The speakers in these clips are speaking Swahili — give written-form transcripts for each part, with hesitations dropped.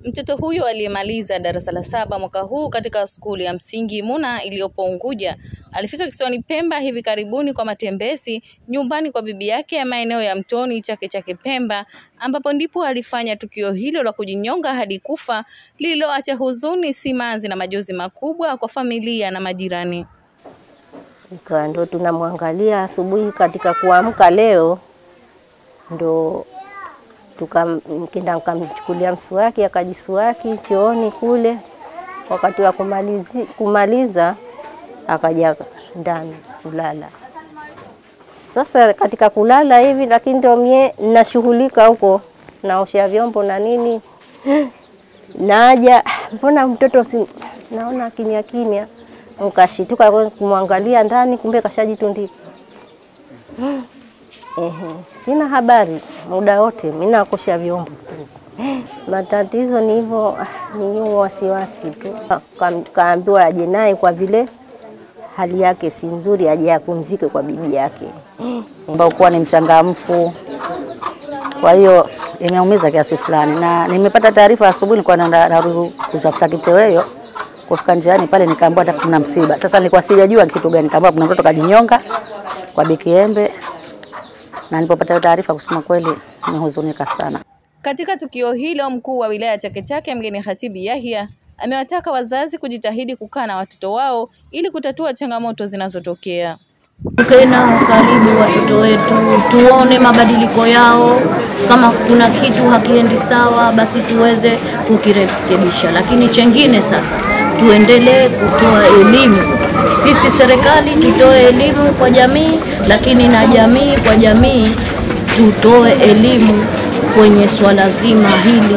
Mtoto huyo aliyemaliza darasa la 7 mwaka huu katika skuli ya msingi Muna iliyopo Unguja alifika kisiwani Pemba hivi karibuni kwa matembezi nyumbani kwa bibi yake ya maeneo ya Mtoni Chake Chake Pemba, ambapo ndipo alifanya tukio hilo la kujinyonga hadi kufa lililoacha huzuni, simanzi na majonzi makubwa kwa familia na majirani. Ndo tunamwangalia asubuhi katika kuamka leo, ndo tukamkenda nikamchukulia mswaki akajiswaki chooni kule. Wakati wa kumaliza akaja ndani kulala. Sasa katika kulala hivi, lakini ndio mie ninashughulika huko naosha vyombo na nini, naja mbona mtoto naona kimya, nikashituka kumwangalia ndani, kumbe kashajitundika. Sina habari muda wote, mimi nakosha vyombo. Matatizo ni hivyo, ni wasiwasi tu. Kaambiwa aje naye kwa vile hali yake si nzuri, aje apumzike kwa bibi yake. Ambao kuwa ni mchangamfu. Kwa hiyo imeumiza kiasi fulani, na nimepata taarifa asubuhi nilikuwa narudi kutafuta kitoweo. Kufika njiani pale nikaambiwa kuna msiba. Sasa nilikuwa sijajua kitu gani, nikaambiwa kuna mtoto kajinyonga kwa Bikiembe. Na nilipopata taarifa kusema kweli nimehuzunika sana. Katika tukio hilo, mkuu wa wilaya Chake Chake Mgeni Khatibi Yahya amewataka wazazi kujitahidi kukaa na watoto wao ili kutatua changamoto zinazotokea. Tukae nao karibu watoto wetu, tuone mabadiliko yao. Kama kuna kitu hakiendi sawa, basi tuweze kukirekebisha. Lakini chengine sasa, tuendelee kutoa elimu. Sisi serikali tutoe elimu kwa jamii, lakini na jamii kwa jamii tutoe elimu kwenye swala zima hili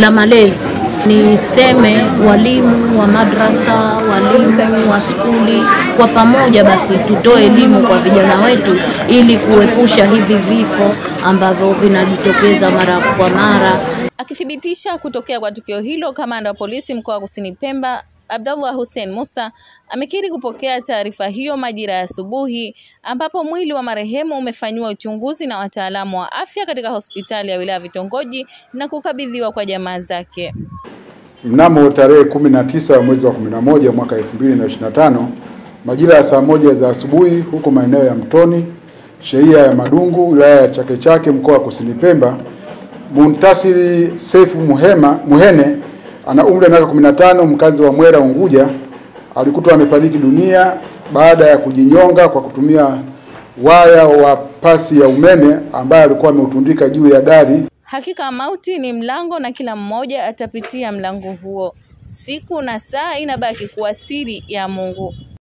la malezi. Niseme walimu wa madrasa, walimu wa skuli, kwa pamoja basi tutoe elimu kwa vijana wetu ili kuepusha hivi vifo ambavyo vinajitokeza mara kwa mara. Akithibitisha kutokea kwa tukio hilo, kamanda wa polisi mkoa wa Kusini Pemba Abdallah Hussein Musa amekiri kupokea taarifa hiyo majira ya asubuhi, ambapo mwili wa marehemu umefanywa uchunguzi na wataalamu wa afya katika hospitali ya wilaya Vitongoji na kukabidhiwa kwa jamaa zake. Mnamo tarehe 19 mwezi wa 11 mwaka 2025 majira ya saa 1 za asubuhi huko maeneo ya Mtoni, shehia ya Madungu, wilaya ya Chake Chake, mkoa wa Kusini Pemba, Muntasiri Sefu Muhene ana umri wa miaka 15, mkazi wa Mwera Unguja, alikutwa amefariki dunia baada ya kujinyonga kwa kutumia waya wa pasi ya umeme ambaye alikuwa ameutundika juu ya dari. Hakika mauti ni mlango na kila mmoja atapitia mlango huo. Siku na saa inabaki kuwa siri ya Mungu.